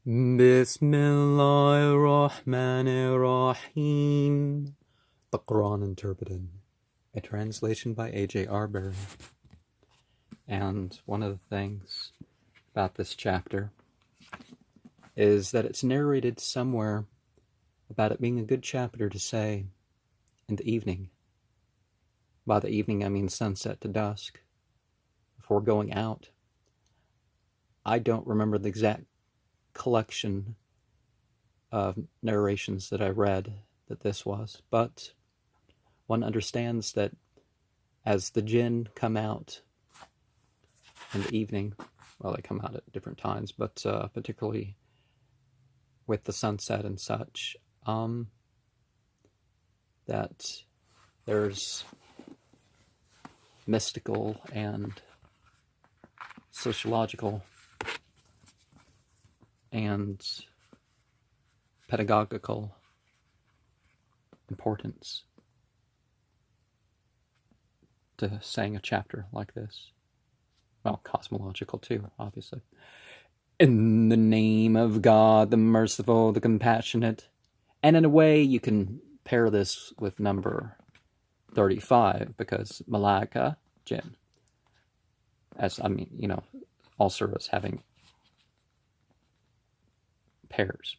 Bismillahirrahmanirrahim. The Koran Interpreted, a translation by A.J. Arberry. And one of the things about this chapter is that it's narrated somewhere about it being a good chapter to say in the evening. By the evening, I mean sunset to dusk, before going out. I don't remember the exact collection of narrations that I read that this was, but one understands that as the Jinn come out in the evening, well, they come out at different times, but particularly with the sunset and such, that there's mystical and sociological and pedagogical importance to saying a chapter like this. Well, cosmological too, obviously. In the name of God, the merciful, the compassionate. And in a way, you can pair this with number 35, because Malaika, Jinn. All surahs having pairs.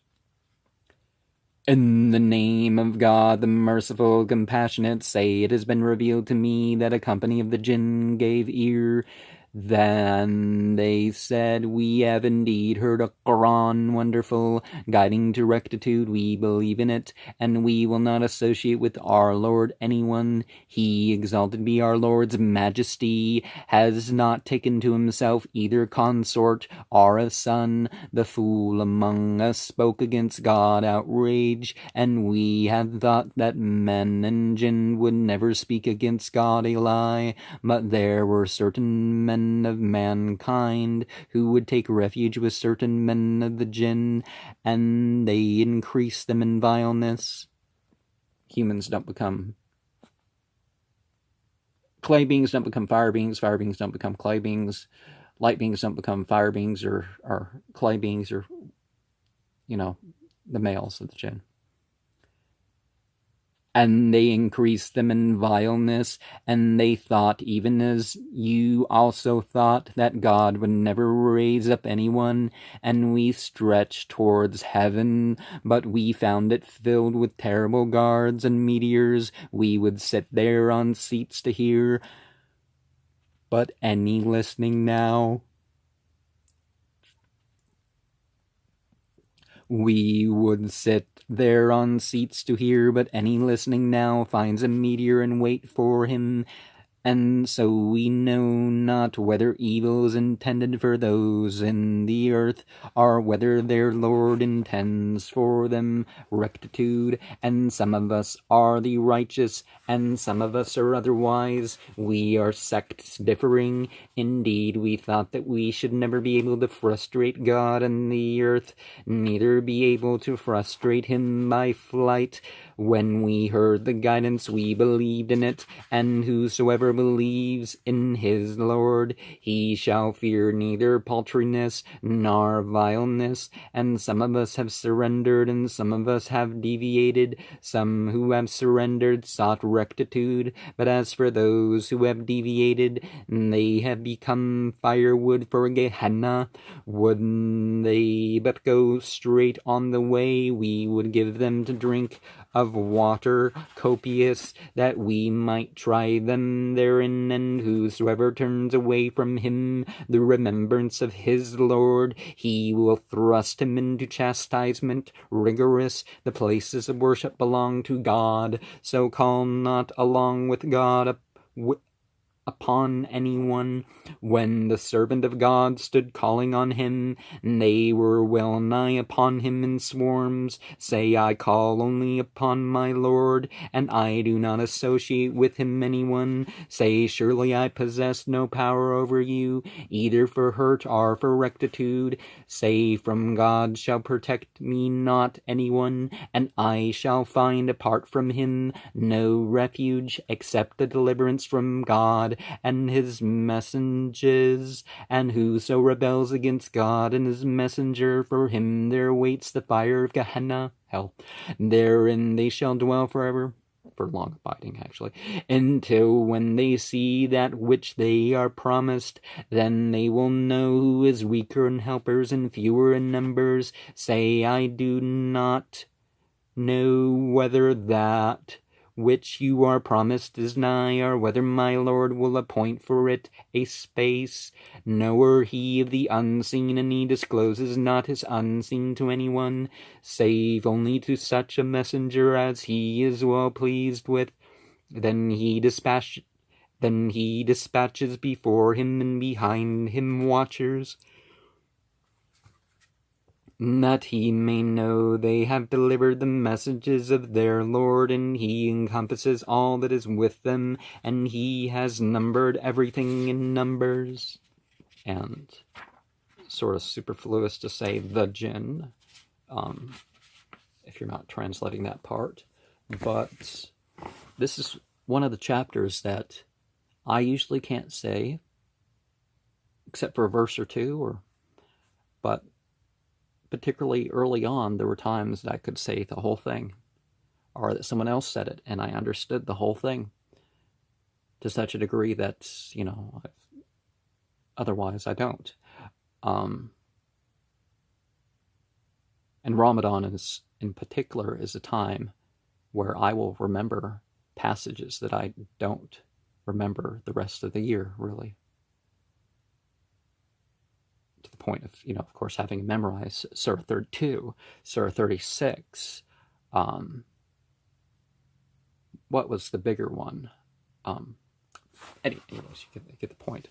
In the name of God, the merciful, compassionate, say, it has been revealed to me that a company of the Jinn gave ear. Then they said, we have indeed heard a Quran wonderful, guiding to rectitude. We believe in it, and we will not associate with our Lord anyone. He, exalted be our Lord's majesty, has not taken to himself either consort or a son. The fool among us spoke against God outrage, and we had thought that men and Jinn would never speak against God a lie. But there were certain men of mankind who would take refuge with certain men of the Jinn, and they increase them in vileness. Humans don't become clay beings, don't become fire beings don't become clay beings, light beings don't become fire beings or clay beings, or the males of the Jinn. And they increased them in vileness, and they thought, even as you also thought, that God would never raise up anyone, and we stretched towards heaven, but we found it filled with terrible guards and meteors. We would sit there on seats to hear, but any listening now? We would sit there on seats to hear, but any listening now finds a meteor and wait for him. And so we know not whether evil is intended for those in the earth, or whether their Lord intends for them rectitude. And some of us are the righteous, and some of us are otherwise. We are sects differing. Indeed, we thought that we should never be able to frustrate God in the earth, neither be able to frustrate him by flight. When we heard the guidance, we believed in it, and whosoever believes in his Lord, he shall fear neither paltriness nor vileness. And some of us have surrendered, and some of us have deviated. Some who have surrendered sought rectitude, but as for those who have deviated, they have become firewood for Gehenna. Would they but go straight on the way, we would give them to drink of water copious, that we might try them therein. And whosoever turns away from him the remembrance of his Lord, he will thrust him into chastisement rigorous. The places of worship belong to God, so call not along with God upon anyone. When the servant of God stood calling on him, they were well nigh upon him in swarms. Say, I call only upon my Lord, and I do not associate with him anyone. Say, surely I possess no power over you, either for hurt or for rectitude. Say, from God shall protect me not anyone, and I shall find apart from him no refuge except the deliverance from God. God and his messengers, and whoso rebels against God and his messenger, for him there waits the fire of Gehenna, hell. Therein they shall dwell forever, for long abiding actually, until when they see that which they are promised, then they will know who is weaker in helpers and fewer in numbers. Say, I do not know whether that which you are promised is nigh, or whether my Lord will appoint for it a space. Knower he of the unseen, and he discloses not his unseen to anyone, save only to such a messenger as he is well pleased with. Then he dispatches before him and behind him watchers, that he may know they have delivered the messages of their Lord, and he encompasses all that is with them, and he has numbered everything in numbers. And sort of superfluous to say the Jinn, if you're not translating that part. But this is one of the chapters that I usually can't say, except for a verse or two, but particularly early on, there were times that I could say the whole thing, or that someone else said it, and I understood the whole thing to such a degree that, otherwise I don't. And Ramadan is, in particular, is a time where I will remember passages that I don't remember the rest of the year, really. To the point of, of course, having memorized Surah 32, Surah 36. What was the bigger one? Anyways, you get the point.